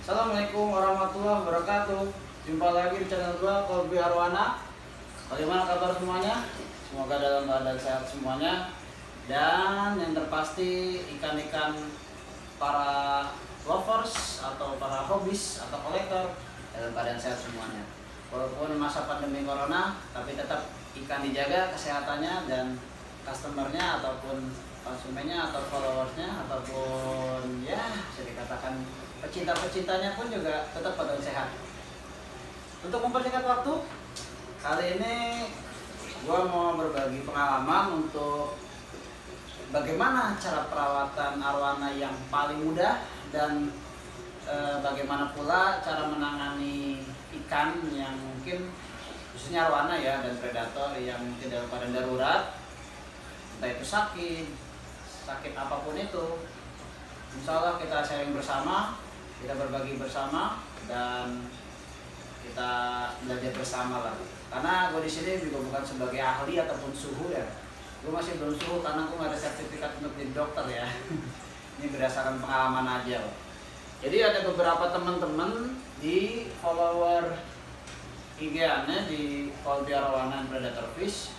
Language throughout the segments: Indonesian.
Assalamualaikum warahmatullahi wabarakatuh. Jumpa lagi di channel gua Kolbi Arwana. Bagaimana kabar semuanya? Semoga dalam keadaan sehat semuanya. Dan yang terpasti ikan-ikan para lovers atau para hobis atau kolektor dalam keadaan sehat semuanya. Walaupun masa pandemi corona, tapi tetap ikan dijaga kesehatannya dan customernya ataupun konsumennya atau followersnya ataupun ya bisa dikatakan pecinta-pecintanya pun juga tetap pada sehat. Untuk mempersingkat waktu, kali ini gua mau berbagi pengalaman untuk bagaimana cara perawatan arwana yang paling mudah dan bagaimana pula cara menangani ikan yang mungkin khususnya arwana ya dan predator yang mungkin dalam keadaan darurat, entah itu sakit apapun itu. Insya Allah kita sharing bersama, kita berbagi bersama, dan kita belajar bersama lah. Karena gue di sini juga bukan sebagai ahli ataupun suhu ya. Gue masih belum suhu karena gue nggak ada sertifikat untuk jadi dokter ya. Ini berdasarkan pengalaman aja loh. Jadi ada beberapa teman-teman di follower IG-nya di Kolbi Arwana Predator Fish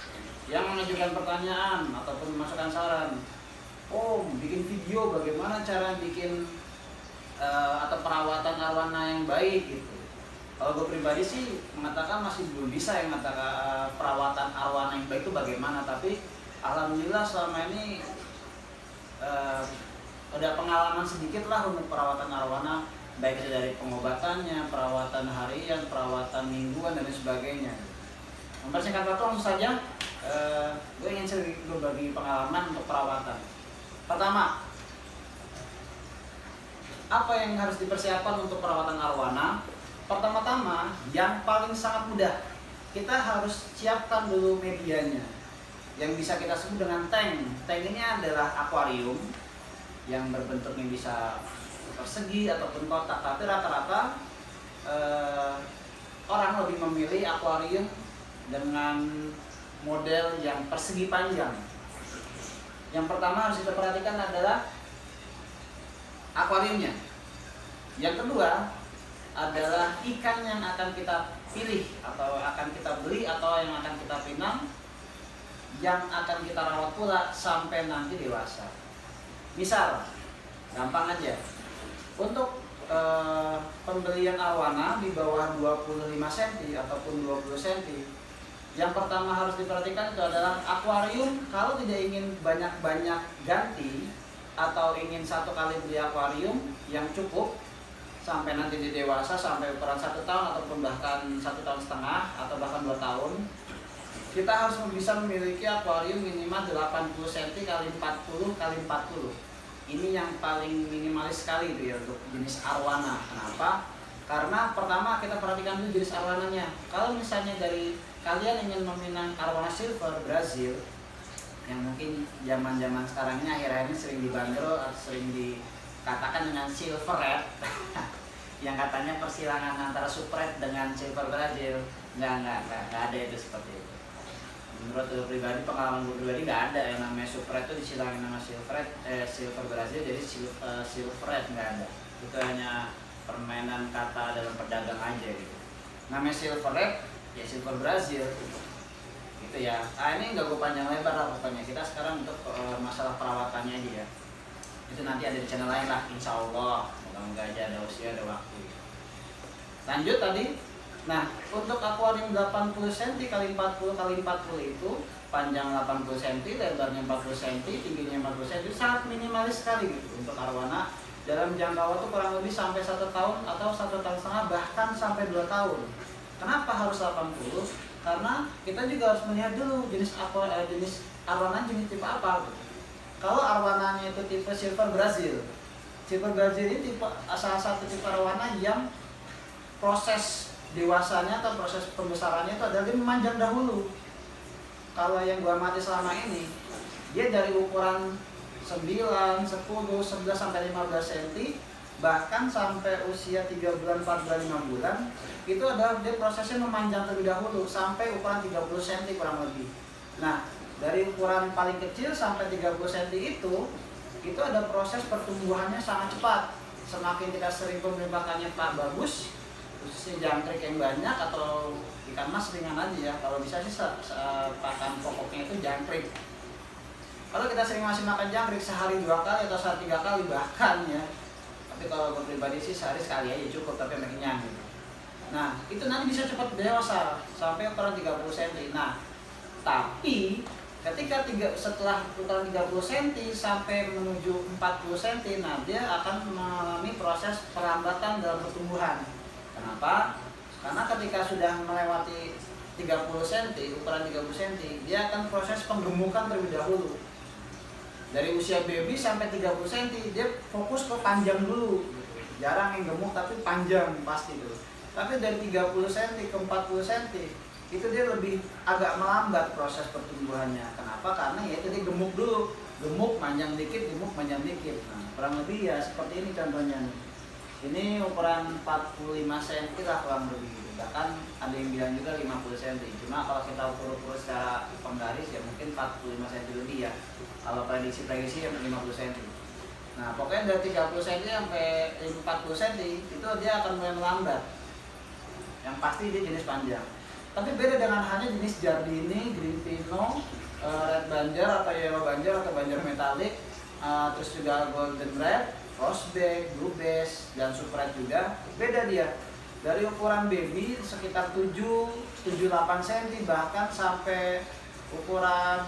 yang mengajukan pertanyaan ataupun memasukkan saran. Oh, bikin video bagaimana cara bikin atau perawatan arwana yang baik gitu. Kalau gue pribadi sih mengatakan masih belum bisa yang mengatakan perawatan arwana yang baik itu bagaimana, tapi alhamdulillah selama ini ada pengalaman sedikit lah untuk perawatan arwana, baik itu dari pengobatannya, perawatan harian, perawatan mingguan dan lain sebagainya. Mempersingkat waktu langsung saja, gue ingin sedikit berbagi pengalaman untuk perawatan. Pertama, apa yang harus dipersiapkan untuk perawatan arwana? Pertama-tama, yang paling sangat mudah, kita harus siapkan dulu medianya, yang bisa kita sebut dengan tank. Tank ini adalah akuarium yang berbentuknya bisa persegi ataupun kotak, tapi rata-rata orang lebih memilih akuarium dengan model yang persegi panjang. Yang pertama harus kita perhatikan adalah akuariumnya. Yang kedua adalah ikan yang akan kita pilih atau akan kita beli atau yang akan kita pinang, yang akan kita rawat pula sampai nanti dewasa. Misal, gampang aja. Untuk pembelian arwana di bawah 25 cm ataupun 20 cm, yang pertama harus diperhatikan itu adalah akuarium. Kalau tidak ingin banyak-banyak ganti atau ingin satu kali beli akuarium yang cukup sampai nanti di dewasa sampai ukuran 1 tahun ataupun bahkan 1,5 tahun atau bahkan 2 tahun, kita harus bisa memiliki akuarium minimal 80 cm x 40 x 40. Ini yang paling minimalis sekali itu ya untuk jenis arwana. Kenapa? Karena pertama kita perhatikan dulu jenis arwananya. Kalau misalnya dari kalian ingin meminang arwana silver Brazil yang mungkin zaman-zaman sekarang ini akhir-akhir ini sering dibanderol, sering dikatakan dengan silver red yang katanya persilangan antara supret dengan silver Brazil. Enggak ada itu seperti itu. Menurut gue pribadi, pengalaman gue pribadi nggak ada yang namanya supret itu disilangin nama silver Brazil jadi silver red, nggak ada. Itu hanya permainan kata dalam pedagang aja gitu. Namanya silver red ya silver Brazil gitu ya. Ini nggak gue panjang lebar lah pokoknya. Kita sekarang untuk masalah perawatannya aja ya, itu nanti ada di channel lain lah insya Allah. Moga-moga aja ada usia ada waktu gitu. Lanjut tadi. Nah, untuk akuarium 80 cm x 40 x 40 itu panjang 80 cm, lebarnya 40 cm, tingginya 40 cm, sangat minimalis sekali gitu untuk arwana. Dalam jangka waktu kurang lebih sampai 1 tahun atau 1,5 tahun, bahkan sampai 2 tahun. Kenapa harus 80? Karena kita juga harus melihat dulu jenis arwana jenis tipe apa gitu. Kalau arwananya itu tipe silver Brazil. Silver Brazil ini tipe salah satu tipe arwana yang proses dewasanya atau proses pembesarannya itu adalah dia memanjang dahulu. Kalau yang gua amati selama ini, dia dari ukuran 9, 10, 11 sampai 15 cm, bahkan sampai usia 3 bulan, 4 bulan, 5 bulan, itu adalah dia prosesnya memanjang terlebih dahulu sampai ukuran 30 cm kurang lebih. Nah, dari ukuran paling kecil sampai 30 cm itu ada proses pertumbuhannya sangat cepat. semakin kita sering pemberi pakannya bagus, khususnya jangkrik yang banyak atau ikan mas ringan aja ya. Kalau bisa sih pakan pokoknya itu jangkrik. Kalau kita sering ngasih makan jangkrik sehari 2 kali atau sehari 3 kali bahkan ya. Tapi kalau gue pribadi sih sehari sekali aja cukup, tapi makin kenyang gitu. Nah, itu nanti bisa cepat dewasa sampai ukuran 30 cm. Nah, tapi ketika setelah ukuran 30 cm sampai menuju 40 cm, nah dia akan mengalami proses perlambatan dalam pertumbuhan. Kenapa? Karena ketika sudah melewati 30 cm, ukuran 30 cm, dia akan proses penggemukan terlebih dahulu. Dari usia baby sampai 30 cm, dia fokus ke panjang dulu. Jarang yang gemuk tapi panjang pasti tuh. Tapi dari 30 cm ke 40 cm, itu dia lebih agak melambat proses pertumbuhannya. Kenapa? Karena ya itu dia gemuk dulu. Gemuk, panjang dikit, gemuk, panjang dikit. Nah, kurang lebih ya seperti ini contohnya nih. Ini ukuran 45 cm lah kurang lebih. Bahkan ada yang bilang juga 50 cm. Cuma kalau kita ukur secara penggaris ya mungkin 45 cm lebih ya. Kalau prediksi yang 50 cm. Nah, pokoknya dari 30 cm sampai 40 cm itu dia akan mulai melambat. Yang pasti dia jenis panjang. Tapi beda dengan hanya jenis Giardini, Green Pino, Red Banjar atau Yellow Banjar atau Banjar Metalik, terus juga Golden Red, Roseback, Blue Bass, dan Super Red juga. Beda dia. Dari ukuran baby sekitar 7-8 cm bahkan sampai ukuran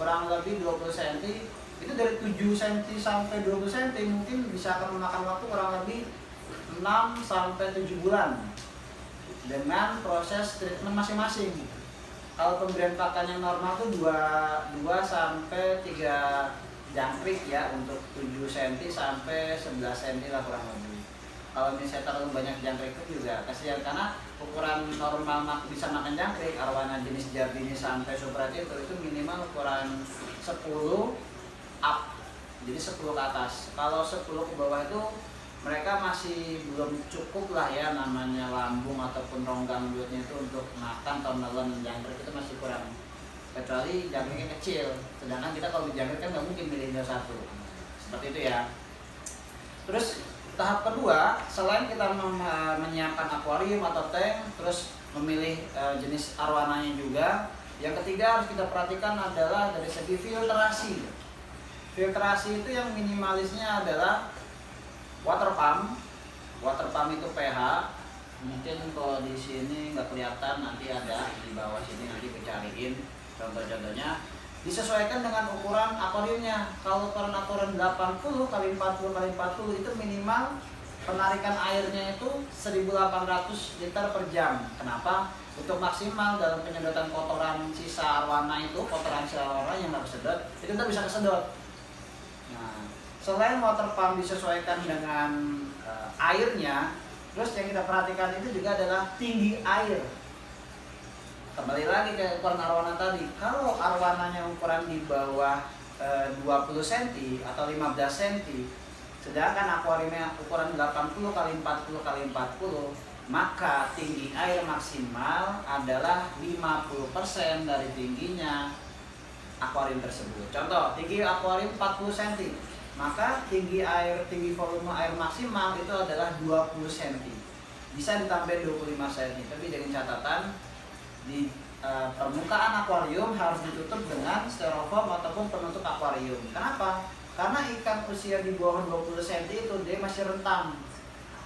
kurang lebih 20 cm. Itu dari 7 cm sampai 20 cm mungkin bisa akan memakan waktu kurang lebih 6 sampai 7 bulan. Dengan proses treatment masing-masing. Kalau pemberian pakan yang normal tuh 2 sampai 3 jangkrik ya untuk 7 cm sampai 11 cm lah kurang lebih. Kalau misalnya terlalu banyak jangkrik itu juga kasihan karena ukuran normal bisa makan jangkrik arwana jenis Giardini sampai Super Red itu minimal ukuran 10 up. Jadi 10 ke atas. Kalau 10 ke bawah itu mereka masih belum cukup lah ya namanya lambung ataupun rongga mulutnya itu untuk makan atau menelan jangkrik itu masih kurang, kecuali jangkriknya kecil. Sedangkan kita kalau jangkrik kan nggak mungkin milih satu seperti itu ya. Terus tahap kedua, selain kita menyiapkan akuarium atau tank, terus memilih jenis arwananya juga, yang ketiga harus kita perhatikan adalah dari segi filtrasi. Filtrasi itu yang minimalisnya adalah water pump. Water pump itu pH. Mungkin kalau di sini nggak kelihatan, nanti ada di bawah sini nanti dicariin contoh-contohnya. Disesuaikan dengan ukuran akuariumnya. Kalau ukuran akuarium 80 kali 40 kali 40 itu minimal penarikan airnya itu 1.800 liter per jam. Kenapa? Untuk maksimal dalam penyedotan kotoran sisa arwana itu, kotoran sisa arwana yang nggak kesedot, itu kita bisa kesedot. Nah, selain water pump disesuaikan dengan airnya, terus yang kita perhatikan itu juga adalah tinggi air. Kembali lagi ke ukuran arwana tadi. Kalau arwananya ukuran di bawah 20 cm atau 15 cm, sedangkan akuariumnya ukuran 80 kali 40 kali 40, maka tinggi air maksimal adalah 50% dari tingginya akuarium tersebut. Contoh, tinggi akuarium 40 cm, maka tinggi volume air maksimal itu adalah 20 cm. Bisa ditambah 25 cm, tapi dengan catatan di permukaan akuarium harus ditutup dengan styrofoam ataupun penutup akuarium. Kenapa? Karena ikan usia di bawah 20 cm itu dia masih rentan.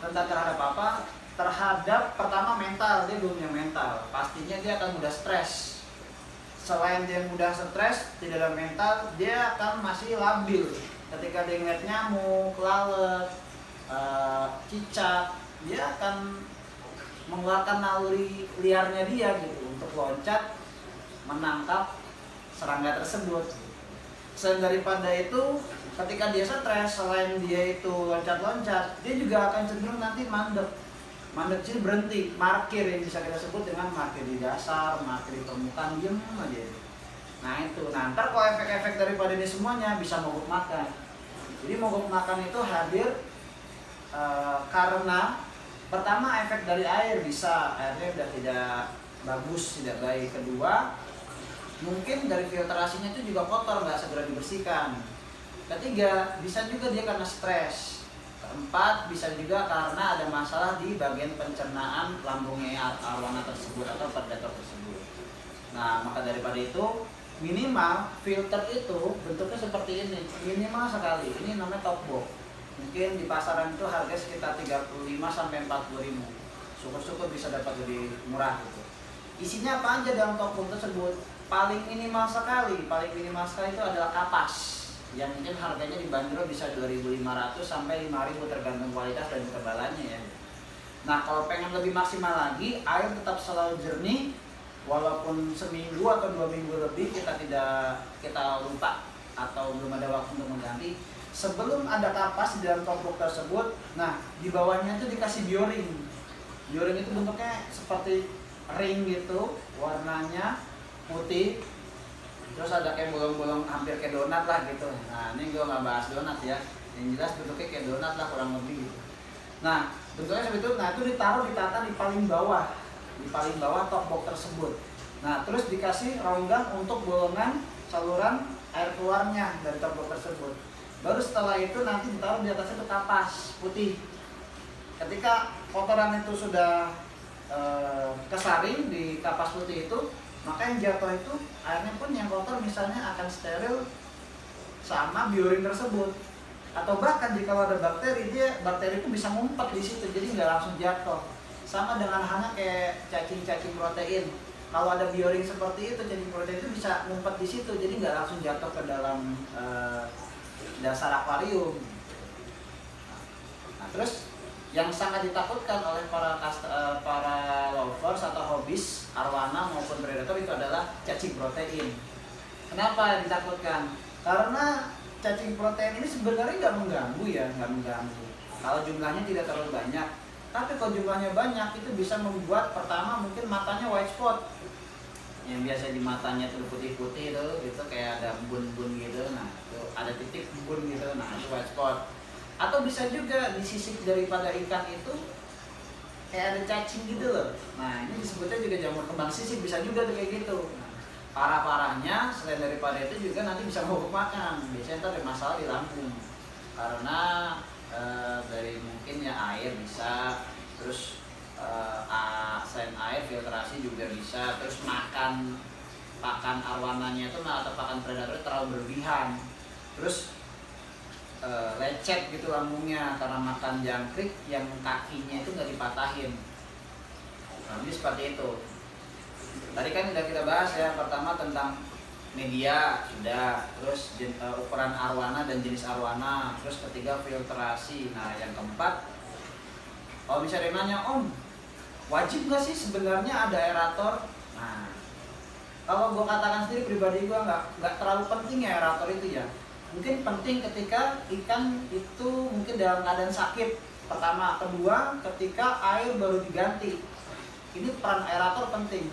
Rentan terhadap apa? Terhadap pertama mental, dia belum punya mental. Pastinya dia akan mudah stres. Selain dia mudah stres, tidak ada mental, dia akan masih labil. Ketika dia ngeliat nyamuk, lalat, cicak, dia akan mengeluarkan naluri liarnya dia gitu untuk loncat menangkap serangga tersebut. Selain daripada itu, ketika dia stres, selain dia itu loncat-loncat, dia juga akan cenderung nanti mandek. Mandek sini berhenti, markir yang bisa kita sebut dengan markir di dasar, markir di permukaan, diem aja. Nah itu, ntar kalau efek-efek daripada ini semuanya bisa mogok makan. Jadi mogok makan itu hadir karena pertama efek dari air, bisa airnya udah tidak bagus, tidak baik. Kedua, mungkin dari filtrasinya itu juga kotor, nggak segera dibersihkan. Ketiga, bisa juga dia karena stres. keempat, bisa juga karena ada masalah di bagian pencernaan lambungnya arwana tersebut atau predator tersebut. Nah, maka daripada itu minimal filter itu bentuknya seperti ini, minimal sekali. Ini namanya top box. Mungkin di pasaran itu harga sekitar 35 sampai 40 ribu. Syukur-syukur bisa dapat lebih murah gitu. Isinya apa aja dalam top box tersebut? Paling minimal sekali itu adalah kapas yang mungkin harganya dibanderol bisa 2.500 sampai 5.000 tergantung kualitas dan ketebalannya ya. Nah, kalau pengen lebih maksimal lagi, air tetap selalu jernih. Walaupun seminggu atau 2 minggu lebih kita lupa atau belum ada waktu untuk mengganti, sebelum ada kapas di dalam top box tersebut, nah di bawahnya itu dikasih bioring. Bioring itu bentuknya seperti ring gitu, warnanya putih, terus ada kayak bolong-bolong hampir kayak donat lah gitu. Nah, ini gue nggak bahas donat ya, yang jelas bentuknya kayak donat lah kurang lebih gitu. Nah, bentuknya seperti itu. Nah, itu ditaruh di tata di paling bawah top box tersebut. Nah, terus dikasih ronggang untuk bolongan saluran air keluarnya dari top box tersebut. Baru setelah itu nanti ditaruh di atasnya itu kapas putih. Ketika kotoran itu sudah kesaring di kapas putih itu, maka yang jatuh itu airnya pun yang kotor misalnya akan steril sama bioring tersebut. Atau bahkan jika ada bakteri, bakteri itu bisa ngumpet di situ, jadi nggak langsung jatuh. Sama dengan halnya kayak cacing-cacing protein. Kalau ada bioring seperti itu, cacing protein itu bisa ngumpet di situ, jadi nggak langsung jatuh ke dalam dasar akuarium. Nah, terus yang sangat ditakutkan oleh para lovers atau hobis arwana maupun predator itu adalah cacing protein. Kenapa ditakutkan? Karena cacing protein ini sebenarnya nggak mengganggu. Kalau jumlahnya tidak terlalu banyak. Tapi kalau jumlahnya banyak itu bisa membuat pertama mungkin matanya white spot. Yang biasa di matanya itu putih-putih itu gitu kayak ada bun-bun gitu. Nah, itu ada titik bun gitu. Nah, itu white spot. Atau bisa juga di sisik daripada ikan itu kayak ada cacing gitu loh. Nah, ini disebutnya juga jamur kembang sisik, bisa juga tuh kayak gitu. Nah, parah-parahnya selain daripada itu juga nanti bisa mogok makan. Biasanya ntar ada masalah di lambung. Karena dari mungkin ya air bisa, terus selain air filtrasi juga bisa, terus pakan arwananya itu atau pakan predator terlalu berlebihan, terus lecet gitu lambungnya karena makan jangkrik yang kakinya itu nggak dipatahin. Nah, ini seperti itu. Tadi kan udah kita bahas ya, pertama tentang media sudah, terus ukuran arwana dan jenis arwana, terus ketiga filtrasi. Nah, yang keempat, kalau misalnya nanya, Om, wajib nggak sih sebenarnya ada aerator? Nah, kalau gue katakan sendiri pribadi gue nggak terlalu penting ya aerator itu ya. Mungkin penting ketika ikan itu mungkin dalam keadaan sakit. Pertama, kedua, ketika air baru diganti. Ini peran aerator penting.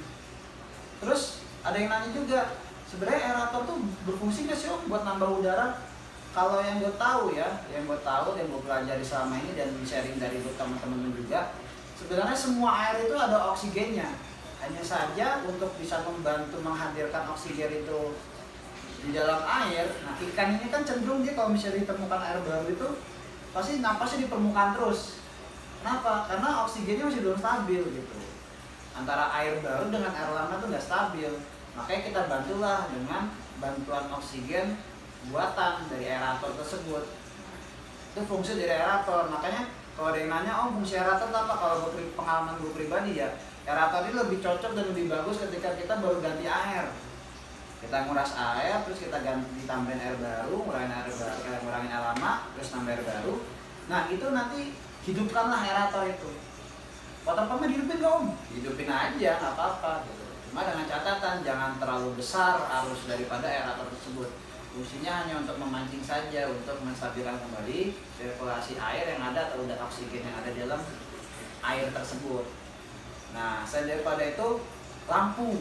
Terus ada yang nanya juga, sebenarnya aerator tuh berfungsi nggak sih Om buat nambah udara? Kalau yang gue tahu dan gue pelajari selama ini dan sharing dari teman-teman juga, sebenarnya semua air itu ada oksigennya. Hanya saja untuk bisa membantu menghadirkan oksigen itu di dalam air, nah ikan ini kan cenderung dia kalau misalnya ditemukan air baru itu pasti napasnya di permukaan terus. Kenapa? Karena oksigennya masih belum stabil gitu. Antara air baru dengan air lama tuh nggak stabil. Makanya kita bantulah dengan bantuan oksigen buatan dari aerator tersebut. Itu fungsi dari aerator. Makanya kalau ada yang nanya, Om, fungsi aerator apa? Kalau pengalaman gue pribadi ya, aerator ini lebih cocok dan lebih bagus ketika kita baru ganti air. Kita nguras air, terus kita ditambahin air baru, ngurangin air lama, terus nambah air baru. Nah, itu nanti hidupkanlah aerator itu. Water pumpnya dihidupin nggak Om? Hidupin aja, nggak apa-apa gitu. Cuma dengan catatan jangan terlalu besar arus daripada aerator tersebut. Fungsinya hanya untuk memancing saja, untuk menstabilkan kembali sirkulasi air yang ada atau udara oksigen yang ada di dalam air tersebut. Nah, selain daripada itu, lampu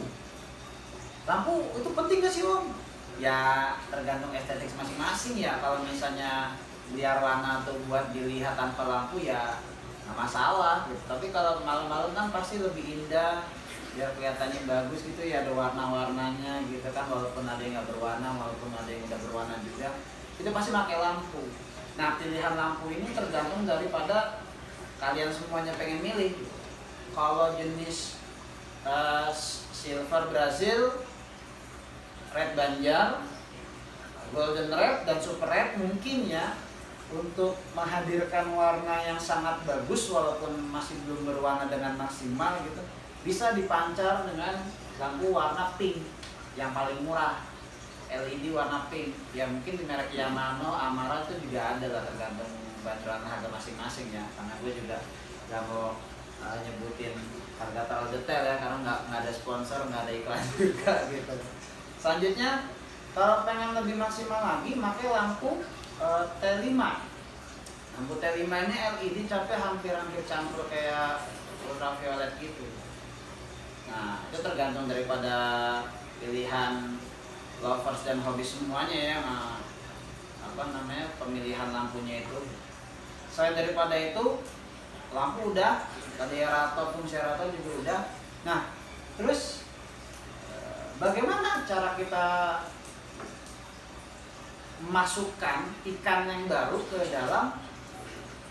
itu penting nggak sih Om? Ya tergantung estetik masing-masing ya. Kalau misalnya biar warna tuh buat dilihat tanpa lampu ya nggak masalah gitu. Tapi kalau malam-malam kan pasti lebih indah, biar kelihatannya bagus gitu ya, ada warna-warnanya gitu kan. Walaupun ada yang nggak berwarna, walaupun ada yang udah berwarna juga, itu pasti pakai lampu. Nah, pilihan lampu ini tergantung daripada kalian semuanya pengen milih. Kalau jenis silver Brazil, red Banjar, golden red, dan super red mungkin ya untuk menghadirkan warna yang sangat bagus walaupun masih belum berwarna dengan maksimal gitu, bisa dipancar dengan lampu warna pink yang paling murah, LED warna pink. Ya mungkin di merek Yamaha, Amara itu juga ada lah, tergantung bandrol harga masing-masing ya, karena gue juga gak mau nyebutin harga terlalu detail ya, karena nggak ada sponsor, nggak ada iklan juga gitu. Selanjutnya, kalau pengen lebih maksimal lagi, pakai lampu T5. Lampu T5 ini LED sampai hampir-hampir campur kayak ultraviolet gitu. Nah, itu tergantung daripada pilihan lovers dan hobi semuanya ya. Nah, pemilihan lampunya itu. Selain daripada itu, lampu udah, tadi fungsi rato juga udah. Nah, terus bagaimana cara kita masukkan ikan yang baru ke dalam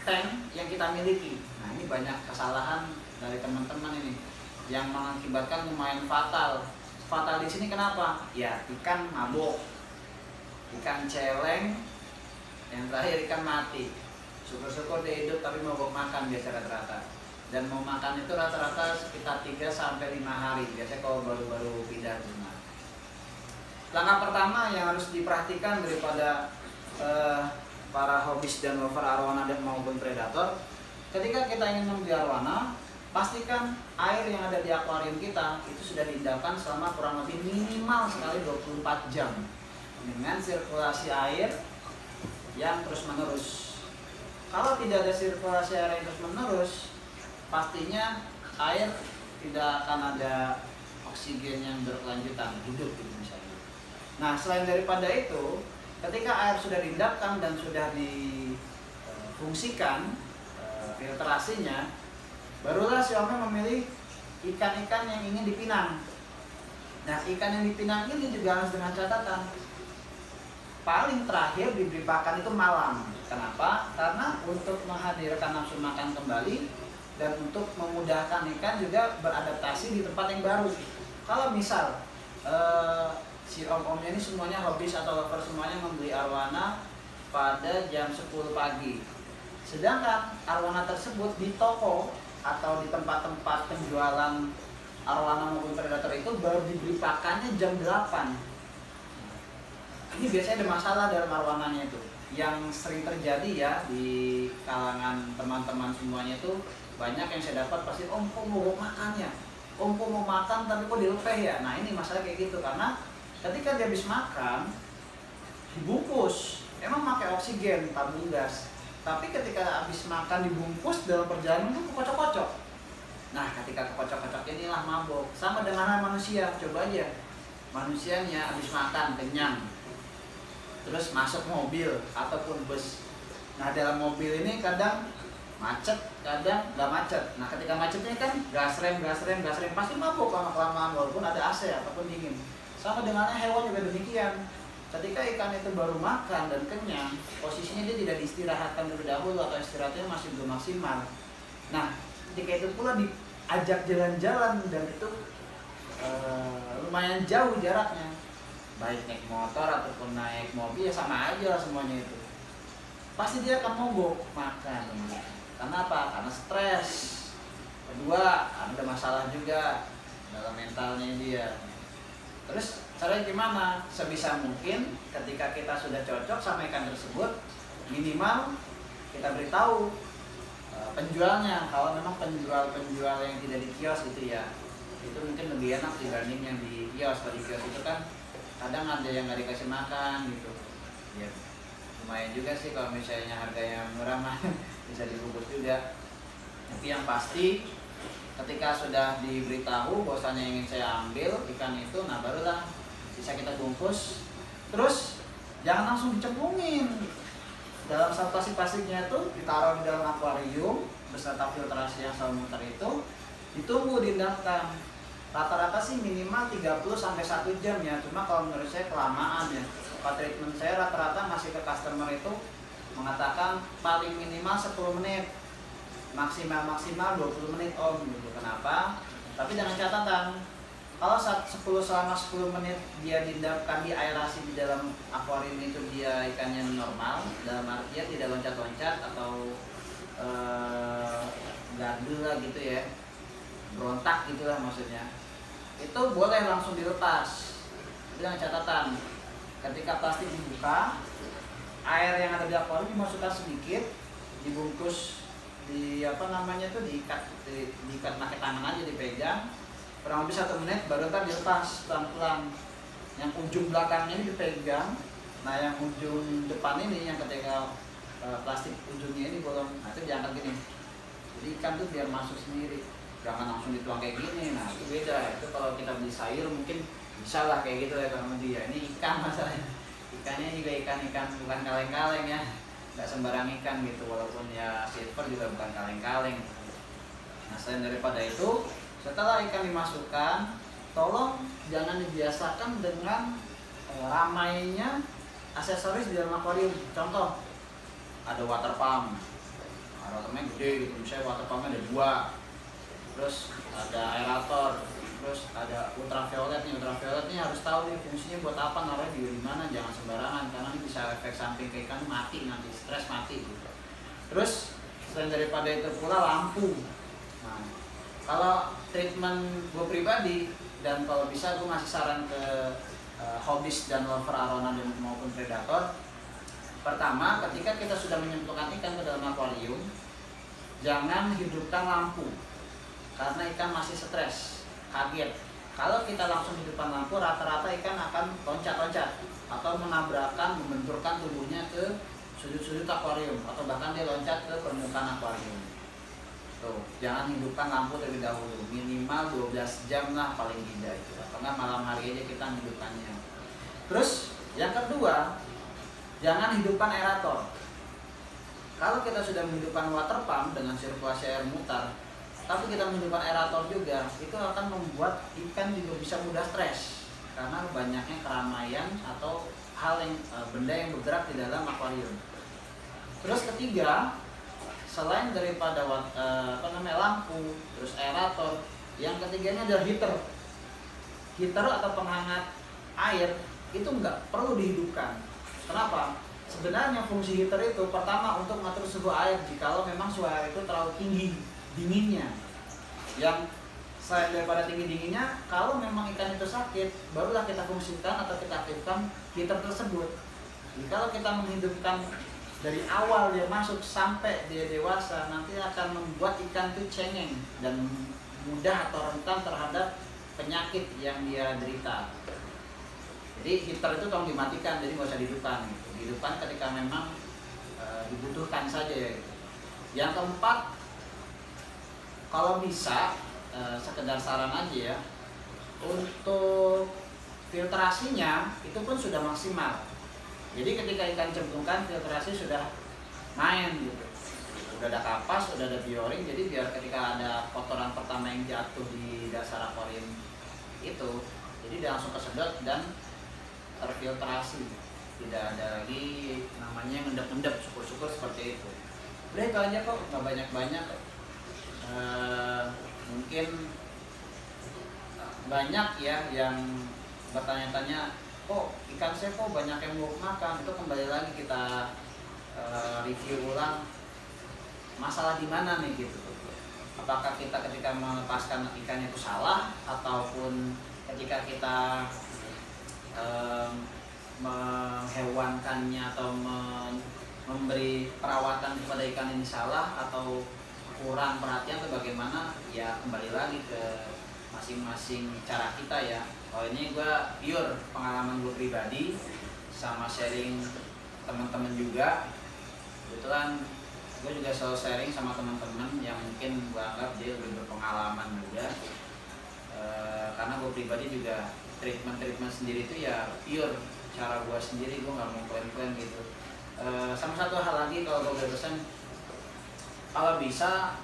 tank yang kita miliki? Nah, ini banyak kesalahan dari teman-teman ini yang mengakibatkan lumayan fatal. Fatal di sini kenapa? Ya, ikan mabok, ikan celeng, yang terakhir ikan mati. Syukur-syukur dia hidup tapi mogok makan biasa rata-rata. Dan mau makan itu rata-rata sekitar 3-5 hari. Biasanya kalau baru-baru pindah rumah. Langkah pertama yang harus diperhatikan daripada para hobis dan lover arwana dan maupun predator, ketika kita ingin membeli arwana, pastikan air yang ada di akuarium kita itu sudah diendapkan selama kurang lebih minimal sekali 24 jam dengan sirkulasi air yang terus-menerus. Kalau tidak ada sirkulasi air yang terus-menerus, pastinya air tidak akan ada oksigen yang berkelanjutan hidup gitu misalnya. Nah, selain daripada itu, ketika air sudah diendapkan dan sudah difungsikan filtrasinya, barulah si Ome memilih ikan-ikan yang ingin dipinang. Nah, ikan yang dipinang ini juga harus dengan catatan paling terakhir diberi pakan itu malam. Kenapa? Karena untuk menghadirkan nafsu makan kembali dan untuk memudahkan ikan juga beradaptasi di tempat yang baru. Kalau misal si om-omnya ini semuanya hobis atau lover semuanya membeli arwana pada jam 10 pagi. Sedangkan arwana tersebut di toko atau di tempat-tempat penjualan arwana maupun predator itu baru diberi pakannya jam 8. Ini biasanya ada masalah dalam arwananya itu. Yang sering terjadi ya di kalangan teman-teman semuanya itu, banyak yang saya dapat pasti, om kok mau makan ya? Om kok mau makan tapi kok dilepeh ya? Nah, ini masalah kayak gitu, karena ketika dia habis makan dibungkus, emang pakai oksigen tabung gas, tapi ketika habis makan dibungkus dalam perjalanan itu kocok-kocok. Nah, ketika kocok-kocok inilah mabok. Sama dengan manusia, coba aja manusianya habis makan kenyang, terus masuk mobil ataupun bus. Nah, dalam mobil ini kadang macet, kadang nggak macet. Nah, ketika macetnya kan gas rem, pasti mabuk lama-kelamaan walaupun ada AC ataupun dingin. Sama dengan hewan juga demikian. Ketika ikan itu baru makan dan kenyang, posisinya dia tidak diistirahatkan terlebih dahulu atau istirahatnya masih belum maksimal. Nah, ketika itu pula diajak jalan-jalan dan itu lumayan jauh jaraknya, baik naik motor ataupun naik mobil ya sama aja semuanya itu, pasti dia akan mogok makan. Karena apa? Karena stres. Kedua, ada masalah juga dalam mentalnya dia. Terus caranya gimana? Sebisa mungkin ketika kita sudah cocok sama ikan tersebut, minimal kita beritahu penjualnya. Kalau memang penjual yang tidak di kios gitu ya, itu mungkin lebih enak dibanding yang di kios. Kalau di kios itu kan kadang ada yang nggak dikasih makan gitu ya, lumayan juga sih kalau misalnya harganya murah mah bisa dibungkus juga. Tapi yang pasti ketika sudah diberitahu bahwasanya ingin saya ambil ikan itu, nah barulah bisa kita bungkus. Terus jangan langsung dicemplungin dalam satu plastiknya, itu ditaruh di dalam akuarium beserta filtrasi yang selalu muter itu, ditunggu diendapkan. Rata-rata sih minimal 30-1 jam ya, cuma kalau menurut saya kelamaan ya. Treatment saya rata-rata masih ke customer itu mengatakan paling minimal 10 menit, maksimal 20 menit om gitu. Kenapa? Tapi dengan catatan, kalau selama 10 menit dia diendapkan di aerasi di dalam akuarium itu dia ikannya normal, dalam artian tidak loncat-loncat atau gandul lah gitu ya, berontak gitulah maksudnya, itu boleh langsung dilepas. Dengan catatan, ketika plastik dibuka, air yang ada di akuarium dimasukkan sedikit, dibungkus di diikat pakai tangan aja, dipegang kurang lebih 1 menit, baru ntar dilepas pelan-pelan. Yang ujung belakangnya ini dipegang, nah yang ujung depan ini yang ketika plastik ujungnya ini bolong, nah itu diangkat gini. Jadi ikan tuh biar masuk sendiri, jangan langsung dituang kayak gini. Nah itu beda. Itu kalau kita beli sayur mungkin bisa lah kayak gitu ya, kalau dia ini ikan masalahnya. Ikannya juga ikan bukan kaleng-kaleng ya, nggak sembarang ikan gitu, walaupun ya silver juga bukan kaleng-kaleng. Nah selain daripada itu, setelah ikan dimasukkan, tolong jangan dibiasakan dengan ramainya aksesoris di dalam akuarium. Contoh, ada water pump, water pumpnya gede gitu, misalnya water pumpnya ada 2, terus ada aerator, terus ada ultraviolet nih. Ultraviolet nih harus tahu nih fungsinya buat apa, naruhnya di mana, jangan sembarangan karena ini bisa efek samping ke ikan, mati nanti, stres mati gitu. Terus selain daripada itu pula lampu. Nah, kalau treatment gue pribadi, dan kalau bisa gue ngasih saran ke hobis dan lover arona maupun predator. Pertama, ketika kita sudah menyemplungkan ikan ke dalam akuarium, jangan hidupkan lampu karena ikan masih stres, kaget. Kalau kita langsung hidupkan lampu, rata-rata ikan akan loncat-loncat atau menabrakkan, membenturkan tubuhnya ke sudut-sudut akuarium, atau bahkan dia loncat ke permukaan akuarium. Tuh, jangan hidupkan lampu terlebih dahulu, minimal 12 jam lah paling tidak itu. Atau enggak malam hari aja kita menghidupkannya. Terus yang kedua, jangan hidupkan aerator. Kalau kita sudah menghidupkan water pump dengan sirkulasi air mutar, tapi kita menghidupkan aerator juga, itu akan membuat ikan juga bisa mudah stres karena banyaknya keramaian atau hal yang benda yang bergerak di dalam akuarium. Terus ketiga, selain daripada lampu, terus aerator, yang ketiganya adalah heater. Heater atau penghangat air itu nggak perlu dihidupkan. Kenapa? Sebenarnya fungsi heater itu pertama untuk mengatur suhu air jikalau memang suhu air itu terlalu tinggi dinginnya. Yang selain daripada tinggi dinginnya, kalau memang ikan itu sakit, barulah kita fungsikan atau kita aktifkan heater tersebut. Jadi kalau kita menghidupkan dari awal dia masuk sampai dia dewasa, nanti akan membuat ikan itu cengeng dan mudah atau rentan terhadap penyakit yang dia derita. Jadi heater itu tolong dimatikan, jadi nggak usah dihidupkan. Dihidupkan ketika memang dibutuhkan saja ya. Gitu. Yang keempat, kalau bisa sekedar saran aja ya, untuk filtrasinya itu pun sudah maksimal. Jadi ketika ikan cemplungkan, filtrasi sudah main gitu. Udah ada kapas, udah ada bioring, jadi biar ketika ada kotoran pertama yang jatuh di dasar akuarium itu, jadi dia langsung kesedot dan terfiltrasi, tidak ada lagi namanya ngendap-ngendap, syukur-syukur seperti itu. Udah itu aja kok, nggak banyak-banyak. Mungkin banyak ya yang bertanya-tanya, kok ikan saya kok banyak yang mau makan. Itu kembali lagi kita review ulang masalah di mana nih gitu. Apakah kita ketika melepaskan ikannya itu salah, ataupun ketika kita menghewankannya atau memberi perawatan kepada ikan ini salah, atau kurang perhatian atau bagaimana, ya kembali lagi ke masing-masing cara kita ya. Kalau ini gue pure pengalaman gue pribadi sama sharing teman-teman juga. Kebetulan gue juga selalu sharing sama teman-teman yang mungkin gue anggap dia lebih berpengalaman juga. Karena gue pribadi juga treatment sendiri itu ya pure cara gue sendiri, gue nggak mau klaim-klaim gitu. Sama satu hal lagi, kalau gue berpesan, kalau bisa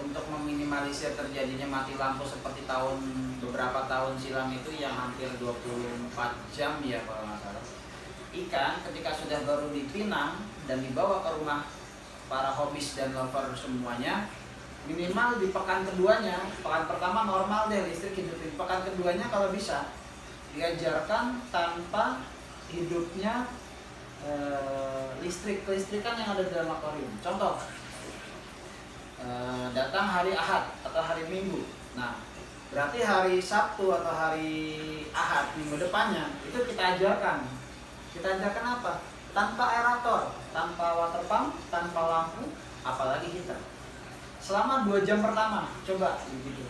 untuk meminimalisir terjadinya mati lampu seperti beberapa tahun silam itu yang hampir 24 jam ya kalau nggak salah, ikan ketika sudah baru dipinang dan dibawa ke rumah para hobis dan lover semuanya, minimal di pekan keduanya, pekan pertama normal deh listrik hidupin, pekan keduanya kalau bisa diajarkan tanpa hidupnya kelistrikan yang ada di dalam akuarium. Contoh, datang hari Ahad atau hari Minggu, nah berarti hari Sabtu atau hari Ahad minggu depannya itu kita ajarkan apa? Tanpa aerator, tanpa water pump, tanpa lampu, apalagi heater. Selama 2 jam pertama, coba begitu.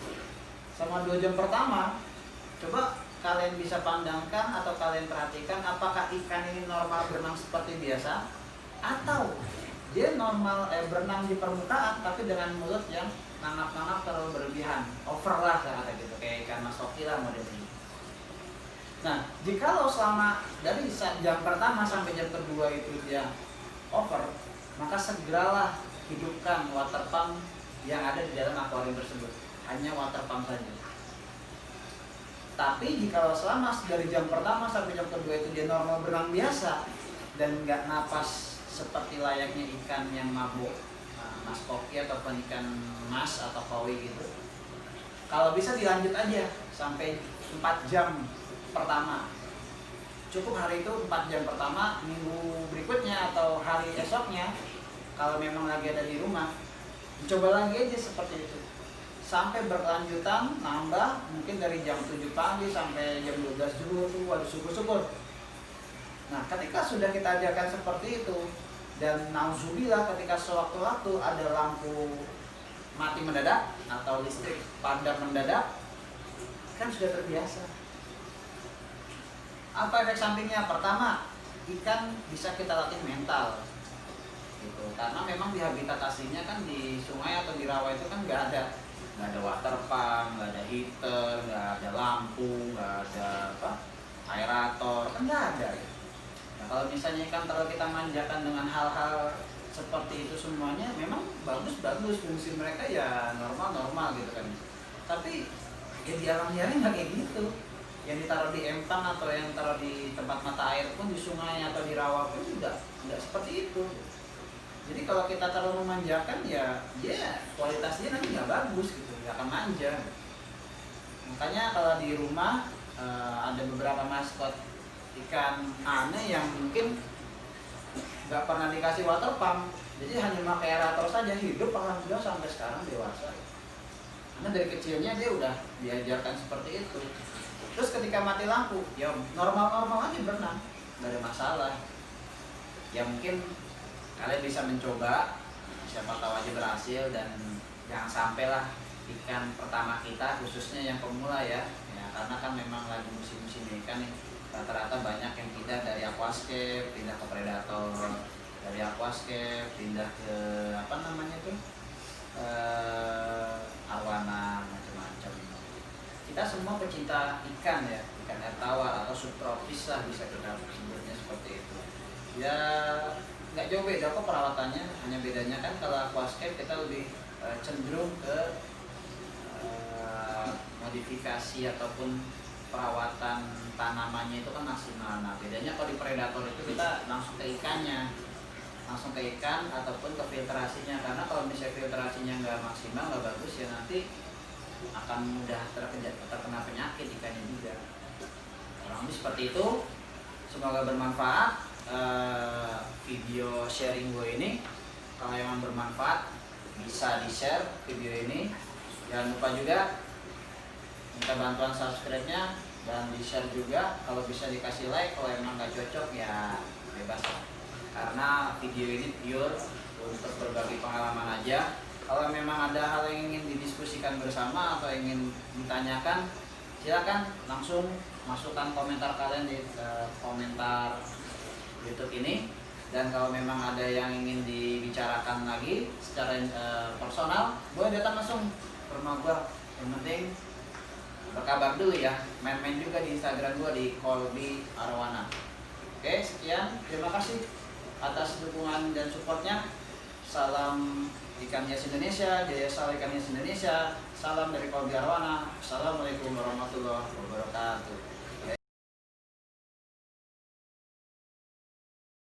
Selama 2 jam pertama, coba kalian bisa pandangkan atau kalian perhatikan apakah ikan ini normal berenang seperti biasa atau dia normal berenang di permukaan tapi dengan mulut yang nanap-nanap terlalu berlebihan, over lah kata gitu, kayak ikan mas Toki lah modelnya. Nah, jikalau selama dari jam pertama sampai jam kedua itu dia over, maka segeralah hidupkan water pump yang ada di dalam akuarium tersebut. Hanya water pump saja. Tapi jikalau selama dari jam pertama sampai jam kedua itu dia normal berenang biasa dan nggak napas seperti layaknya ikan yang mabuk, mas koki ataupun ikan mas atau koi gitu, kalau bisa dilanjut aja sampai 4 jam pertama. Cukup hari itu 4 jam pertama, minggu berikutnya atau hari esoknya kalau memang lagi ada di rumah, coba lagi aja seperti itu sampai berkelanjutan, nambah mungkin dari jam 7 pagi sampai jam 12 zuhur tuh, waduh syukur-syukur. Nah, ketika sudah kita ajarkan seperti itu dan nauzubillah ketika sewaktu-waktu ada lampu mati mendadak atau listrik padam mendadak, kan sudah terbiasa. Apa efek sampingnya? Pertama, ikan bisa kita latih mental gitu. Karena memang di habitat aslinya kan di sungai atau di rawa itu kan nggak ada water pump, nggak ada heater, nggak ada lampu, nggak ada aerator, kan nggak ada gitu. Nah, kalau misalnya ikan terlalu kita manjakan dengan hal-hal seperti itu semuanya, memang bagus fungsi mereka ya normal gitu kan. Tapi ya di alam liar nggak kayak gitu. Yang ditaruh di empang atau yang taruh di tempat mata air pun, di sungai atau di rawa pun tidak seperti itu. Jadi kalau kita terlalu memanjakan ya kualitasnya nanti nggak bagus gitu, nggak akan manja. Makanya kalau di rumah ada beberapa maskot ikan aneh yang mungkin nggak pernah dikasih water pump, jadi hanya pakai aerator saja, hidup alhamdulillah sampai sekarang dewasa. Karena dari kecilnya dia udah diajarkan seperti itu. Terus ketika mati lampu, ya normal-normal aja berenang, nggak ada masalah. Ya mungkin kalian bisa mencoba, siapa tahu aja berhasil, dan jangan sampailah ikan pertama kita, khususnya yang pemula ya, karena kan memang lagi musim-musim ikan nih, rata-rata banyak yang pindah dari aquascape, pindah ke predator, dari aquascape pindah ke arwana, macam-macam. Kita semua pecinta ikan ya, ikan air tawar atau subtropis lah bisa kita sebutnya seperti itu. Ya nggak jauh beda kok perawatannya, hanya bedanya kan kalau aquascape kita lebih cenderung ke modifikasi ataupun perawatan tanamannya itu kan maksimal. Nah bedanya kalau di predator itu kita langsung ke ikannya, langsung ke ikan ataupun ke filtrasinya, karena kalau misalnya filtrasinya nggak maksimal, nggak bagus, ya nanti akan mudah terkena penyakit ikannya juga. Kurang lebih seperti itu. Semoga bermanfaat video sharing gue ini. Kalau yang bermanfaat bisa di-share video ini. Jangan lupa juga minta bantuan subscribe-nya dan di-share juga. Kalau bisa dikasih like, kalau emang nggak cocok ya bebas lah. Karena video ini pure untuk berbagi pengalaman aja. Kalau memang ada hal yang ingin didiskusikan bersama atau ingin ditanyakan, silakan langsung masukkan komentar kalian di komentar YouTube ini. Dan kalau memang ada yang ingin dibicarakan lagi secara personal, boleh datang langsung ke rumah gue. Yang penting berkabar dulu ya, main-main juga di Instagram gue di Colby Arwana. Oke, sekian, terima kasih atas dukungan dan supportnya. Salam Ikan Hias Indonesia, Jaya Sal Ikan Hias Indonesia. Salam dari Colby Arwana. Assalamualaikum warahmatullahi wabarakatuh.